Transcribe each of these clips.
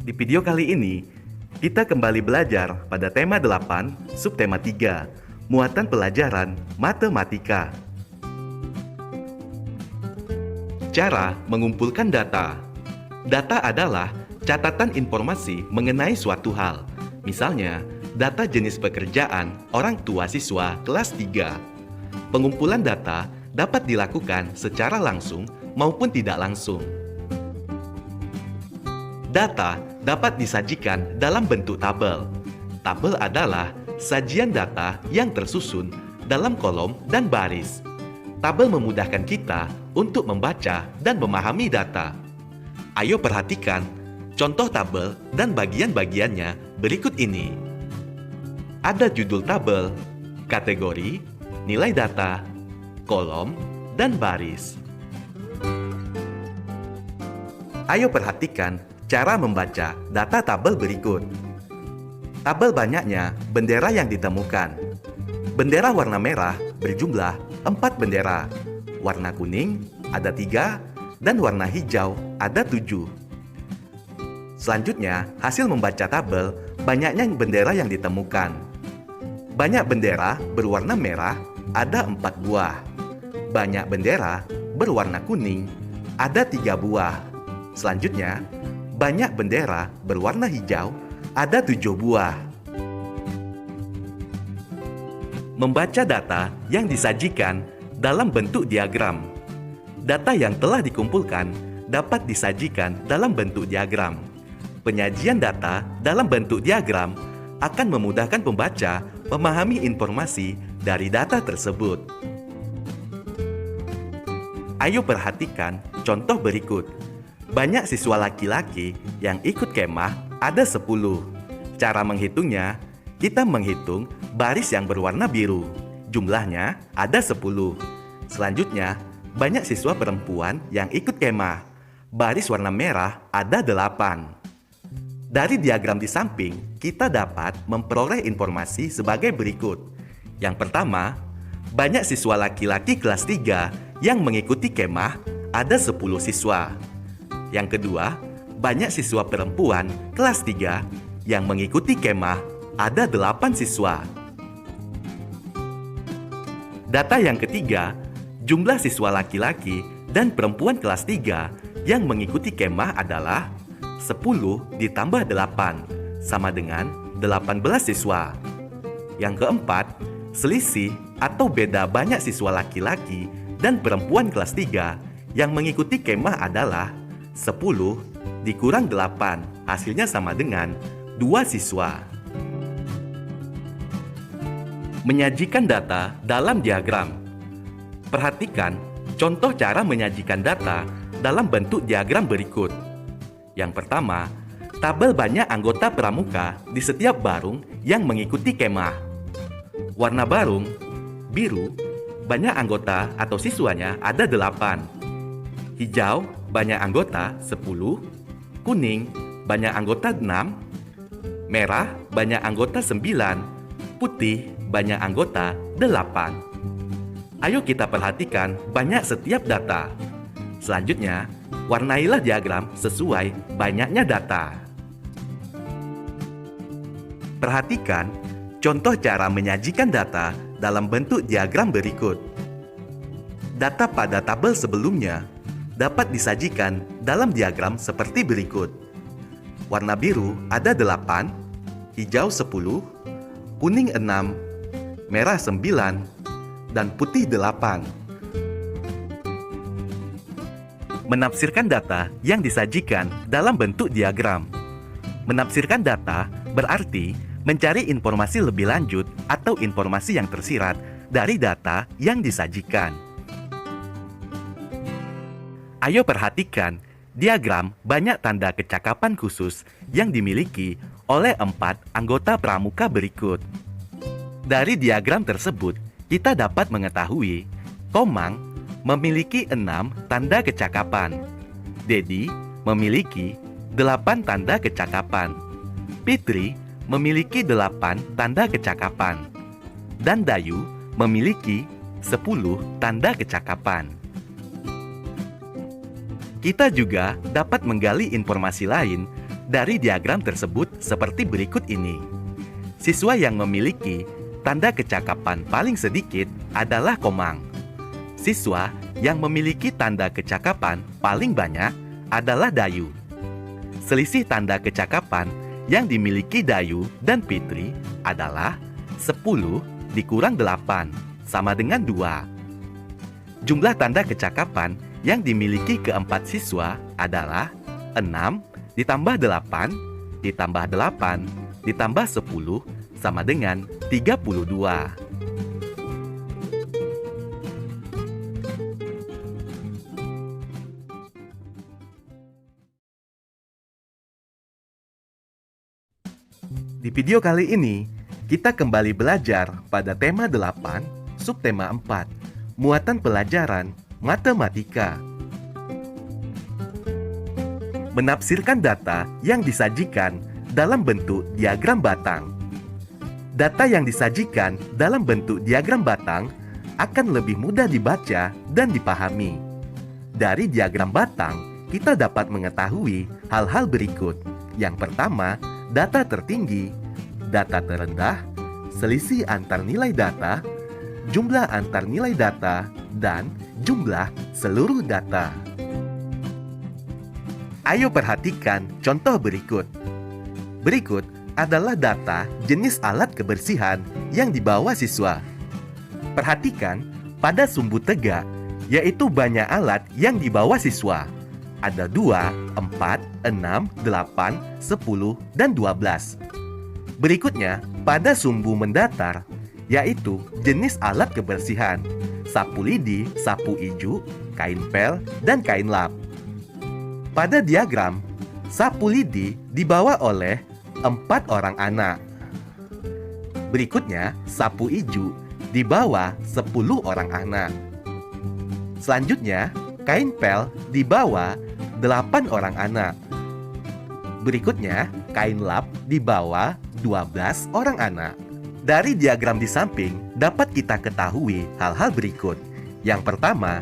Di video kali ini, kita kembali belajar pada tema 8, subtema 3, muatan pelajaran matematika. Cara mengumpulkan data. Data adalah catatan informasi mengenai suatu hal. Misalnya, data jenis pekerjaan orang tua siswa kelas 3. Pengumpulan data dapat dilakukan secara langsung maupun tidak langsung. Data dapat disajikan dalam bentuk tabel. Tabel adalah sajian data yang tersusun dalam kolom dan baris. Tabel memudahkan kita untuk membaca dan memahami data. Ayo perhatikan contoh tabel dan bagian-bagiannya berikut ini. Ada judul tabel, kategori, nilai data, kolom, dan baris. Ayo perhatikan cara membaca data tabel berikut. Tabel banyaknya bendera yang ditemukan. Bendera warna merah berjumlah 4 bendera. Warna kuning ada 3 dan warna hijau ada 7. Selanjutnya, hasil membaca tabel banyaknya bendera yang ditemukan. Banyak bendera berwarna merah ada 4 buah. Banyak bendera berwarna kuning ada 3 buah. Selanjutnya, banyak bendera berwarna hijau ada 7 buah. Membaca data yang disajikan dalam bentuk diagram. Data yang telah dikumpulkan dapat disajikan dalam bentuk diagram. Penyajian data dalam bentuk diagram akan memudahkan pembaca memahami informasi dari data tersebut. Ayo perhatikan contoh berikut. Banyak siswa laki-laki yang ikut kemah ada 10. Cara menghitungnya, kita menghitung baris yang berwarna biru. Jumlahnya ada 10. Selanjutnya, banyak siswa perempuan yang ikut kemah. Baris warna merah ada 8. Dari diagram di samping, kita dapat memperoleh informasi sebagai berikut. Yang pertama, banyak siswa laki-laki kelas 3 yang mengikuti kemah ada 10 siswa. Yang kedua, banyak siswa perempuan kelas 3 yang mengikuti kemah ada 8 siswa. Data yang ketiga, jumlah siswa laki-laki dan perempuan kelas 3 yang mengikuti kemah adalah 10 ditambah 8, sama dengan 18 siswa. Yang keempat, selisih atau beda banyak siswa laki-laki dan perempuan kelas 3 yang mengikuti kemah adalah 10 dikurang 8, hasilnya sama dengan 2 siswa. Menyajikan data dalam diagram. Perhatikan contoh cara menyajikan data dalam bentuk diagram berikut. Yang pertama, tabel banyak anggota pramuka di setiap barung yang mengikuti kemah. Warna barung, biru, banyak anggota atau siswanya ada 8. Hijau, banyak anggota 10. Kuning, banyak anggota 6. Merah, banyak anggota 9. Putih, banyak anggota 8. Ayo kita perhatikan banyak setiap data. Selanjutnya, warnailah diagram sesuai banyaknya data. Perhatikan contoh cara menyajikan data dalam bentuk diagram berikut. Data pada tabel sebelumnya dapat disajikan dalam diagram seperti berikut. Warna biru ada 8, hijau 10, kuning 6, merah 9, dan putih 8. Menafsirkan data yang disajikan dalam bentuk diagram. Menafsirkan data berarti mencari informasi lebih lanjut atau informasi yang tersirat dari data yang disajikan. Ayo perhatikan, diagram banyak tanda kecakapan khusus yang dimiliki oleh 4 anggota pramuka berikut. Dari diagram tersebut, kita dapat mengetahui Komang memiliki 6 tanda kecakapan. Dedi memiliki 8 tanda kecakapan. Fitri memiliki 8 tanda kecakapan. Dan Dayu memiliki 10 tanda kecakapan. Kita juga dapat menggali informasi lain dari diagram tersebut seperti berikut ini. Siswa yang memiliki tanda kecakapan paling sedikit adalah Komang. Siswa yang memiliki tanda kecakapan paling banyak adalah Dayu. Selisih tanda kecakapan yang dimiliki Dayu dan Fitri adalah 10 dikurang 8 sama dengan 2. Jumlah tanda kecakapan yang dimiliki keempat siswa adalah 6 ditambah 8 ditambah 8 ditambah 10 sama dengan 32. Di video kali ini, kita kembali belajar pada tema 8, subtema 4, muatan pelajaran matematika. Menafsirkan data yang disajikan dalam bentuk diagram batang. Data yang disajikan dalam bentuk diagram batang akan lebih mudah dibaca dan dipahami. Dari diagram batang, kita dapat mengetahui hal-hal berikut. Yang pertama, data tertinggi, data terendah, selisih antar nilai data, jumlah antar nilai data, dan jumlah seluruh data. Ayo perhatikan contoh berikut. Berikut adalah data jenis alat kebersihan yang dibawa siswa. Perhatikan pada sumbu tegak, yaitu banyak alat yang dibawa siswa. Ada 2, 4, 6, 8, 10, dan 12. Berikutnya, pada sumbu mendatar, yaitu jenis alat kebersihan, sapu lidi, sapu ijuk, kain pel, dan kain lap. Pada diagram, sapu lidi dibawa oleh 4 orang anak. Berikutnya, sapu ijuk dibawa 10 orang anak. Selanjutnya, kain pel dibawa 8 orang anak. Berikutnya, kain lap dibawa 12 orang anak. Dari diagram di samping dapat kita ketahui hal-hal berikut. Yang pertama,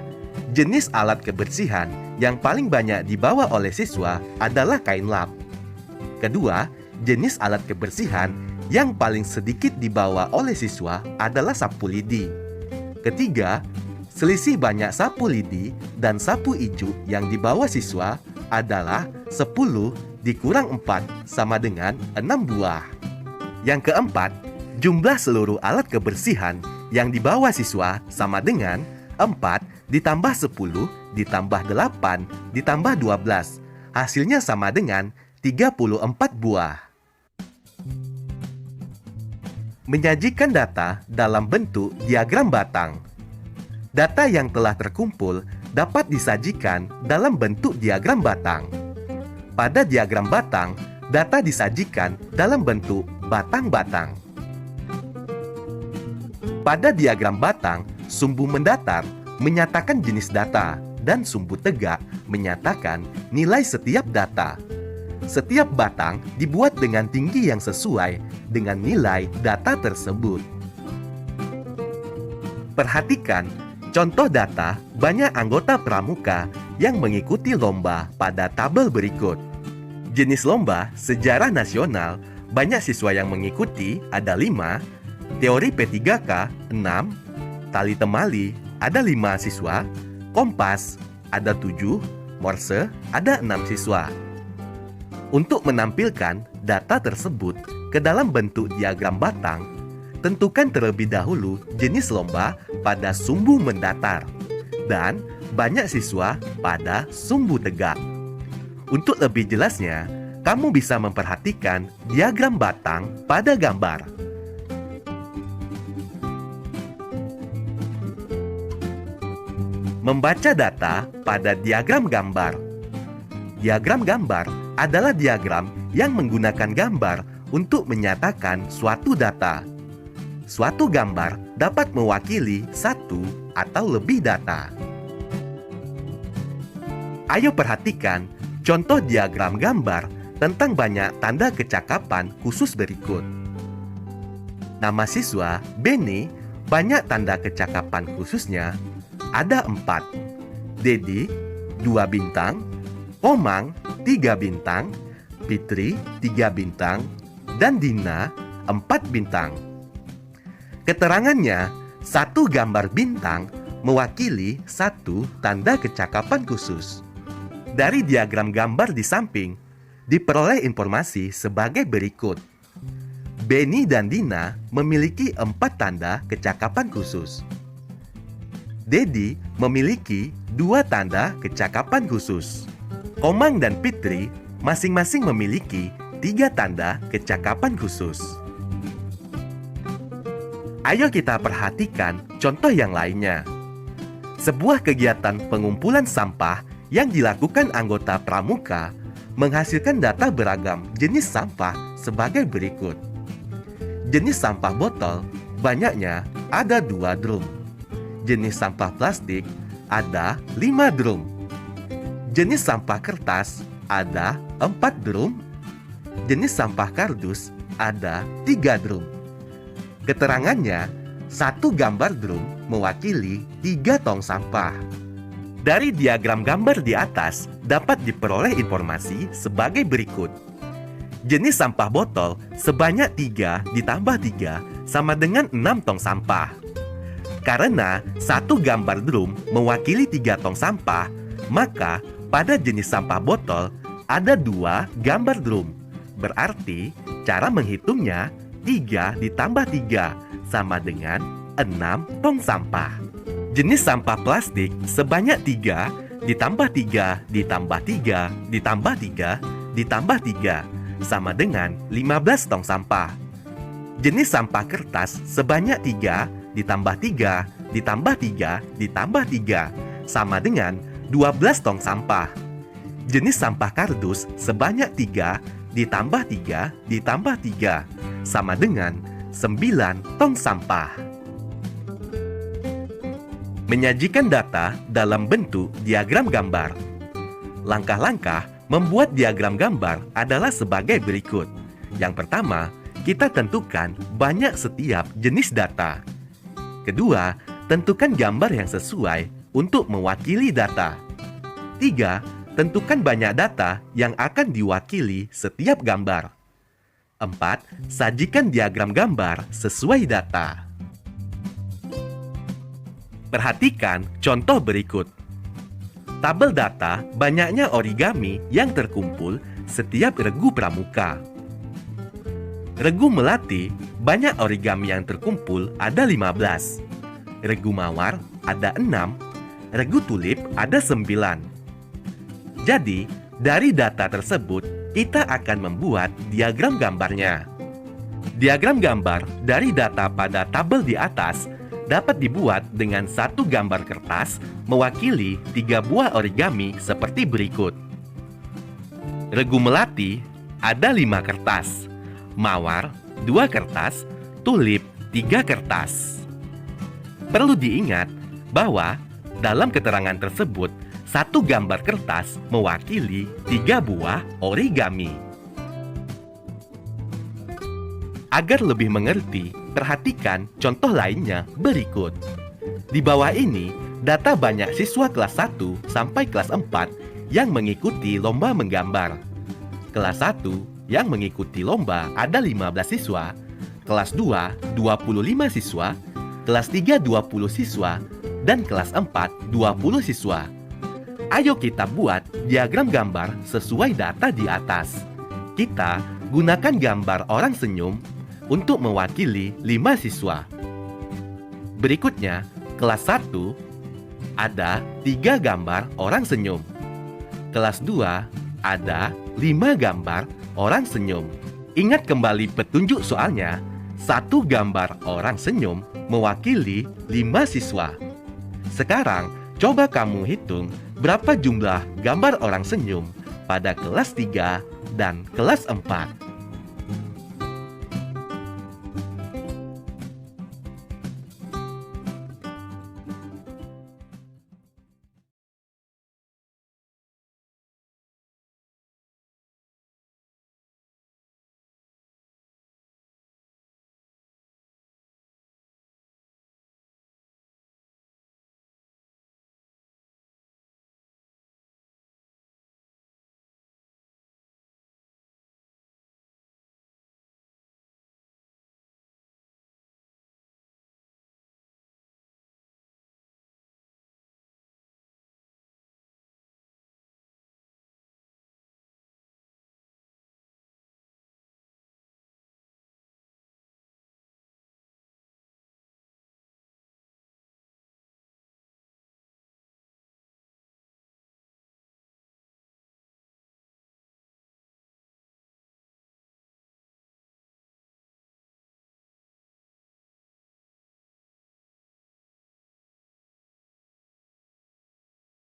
jenis alat kebersihan yang paling banyak dibawa oleh siswa adalah kain lap. Kedua, jenis alat kebersihan yang paling sedikit dibawa oleh siswa adalah sapu lidi. Ketiga, selisih banyak sapu lidi dan sapu ijuk yang dibawa siswa adalah 10 dikurang 4 sama dengan 6 buah. Yang keempat, jumlah seluruh alat kebersihan yang dibawa siswa sama dengan 4 ditambah 10 ditambah 8 ditambah 12. Hasilnya sama dengan 34 buah. Menyajikan data dalam bentuk diagram batang. Data yang telah terkumpul dapat disajikan dalam bentuk diagram batang. Pada diagram batang, data disajikan dalam bentuk batang-batang. Pada diagram batang, sumbu mendatar menyatakan jenis data dan sumbu tegak menyatakan nilai setiap data. Setiap batang dibuat dengan tinggi yang sesuai dengan nilai data tersebut. Perhatikan contoh data banyak anggota pramuka yang mengikuti lomba pada tabel berikut. Jenis lomba sejarah nasional, banyak siswa yang mengikuti ada 5, teori P3K 6, tali temali ada 5 siswa, kompas ada 7, morse ada 6 siswa. Untuk menampilkan data tersebut ke dalam bentuk diagram batang, tentukan terlebih dahulu jenis lomba pada sumbu mendatar dan banyak siswa pada sumbu tegak. Untuk lebih jelasnya, kamu bisa memperhatikan diagram batang pada gambar. Membaca data pada diagram gambar. Diagram gambar adalah diagram yang menggunakan gambar untuk menyatakan suatu data. Suatu gambar dapat mewakili satu atau lebih data. Ayo perhatikan contoh diagram gambar tentang banyak tanda kecakapan khusus berikut. Nama siswa Benny, banyak tanda kecakapan khususnya ada 4. Dedi 2 bintang, Komang 3 bintang, Fitri 3 bintang, dan Dina 4 bintang. Keterangannya, satu gambar bintang mewakili satu tanda kecakapan khusus. Dari diagram gambar di samping, diperoleh informasi sebagai berikut. Benny dan Dina memiliki 4 tanda kecakapan khusus. Dedi memiliki 2 tanda kecakapan khusus. Komang dan Fitri masing-masing memiliki 3 tanda kecakapan khusus. Ayo kita perhatikan contoh yang lainnya. Sebuah kegiatan pengumpulan sampah yang dilakukan anggota pramuka menghasilkan data beragam jenis sampah sebagai berikut. Jenis sampah botol banyaknya ada 2 drum. Jenis sampah plastik ada 5 drum. Jenis sampah kertas ada 4 drum. Jenis sampah kardus ada 3 drum. Keterangannya, satu gambar drum mewakili 3 tong sampah. Dari diagram gambar di atas dapat diperoleh informasi sebagai berikut. Jenis sampah botol sebanyak 3 ditambah 3 sama dengan 6 tong sampah. Karena satu gambar drum mewakili 3 tong sampah, maka pada jenis sampah botol ada 2 gambar drum. Berarti cara menghitungnya 3 ditambah 3 sama dengan 6 tong sampah. Jenis sampah plastik sebanyak 3 ditambah 3 ditambah 3 ditambah 3 ditambah 3 sama dengan 15 tong sampah. Jenis sampah kertas sebanyak 3 ditambah 3 ditambah 3 ditambah 3 sama dengan 12 tong sampah. Jenis sampah kardus sebanyak 3 ditambah 3 ditambah 3 sama dengan 9 tong sampah. Menyajikan data dalam bentuk diagram gambar. Langkah-langkah membuat diagram gambar adalah sebagai berikut. Yang pertama, kita tentukan banyak setiap jenis data. Kedua, tentukan gambar yang sesuai untuk mewakili data. 3. Tentukan banyak data yang akan diwakili setiap gambar. 4. Sajikan diagram gambar sesuai data. Perhatikan contoh berikut. Tabel data banyaknya origami yang terkumpul setiap regu pramuka. Regu melati banyak origami yang terkumpul ada 15. Regu mawar ada 6. Regu tulip ada 9. Jadi, dari data tersebut, kita akan membuat diagram gambarnya. Diagram gambar dari data pada tabel di atas dapat dibuat dengan satu gambar kertas mewakili 3 buah origami seperti berikut. Regu melati ada 5 kertas, mawar 2 kertas, tulip 3 kertas. Perlu diingat bahwa dalam keterangan tersebut, satu gambar kertas mewakili 3 buah origami. Agar lebih mengerti, perhatikan contoh lainnya berikut. Di bawah ini, data banyak siswa kelas 1 sampai kelas 4 yang mengikuti lomba menggambar. Kelas 1 yang mengikuti lomba ada 15 siswa, kelas 2 25 siswa, kelas 3 20 siswa, dan kelas 4 20 siswa. Ayo kita buat diagram gambar sesuai data di atas. Kita gunakan gambar orang senyum untuk mewakili 5 siswa. Berikutnya, kelas 1 ada 3 gambar orang senyum. Kelas 2 ada 5 gambar orang senyum. Ingat kembali petunjuk soalnya, satu gambar orang senyum mewakili 5 siswa. Sekarang, coba kamu hitung berapa jumlah gambar orang senyum pada kelas 3 dan kelas 4.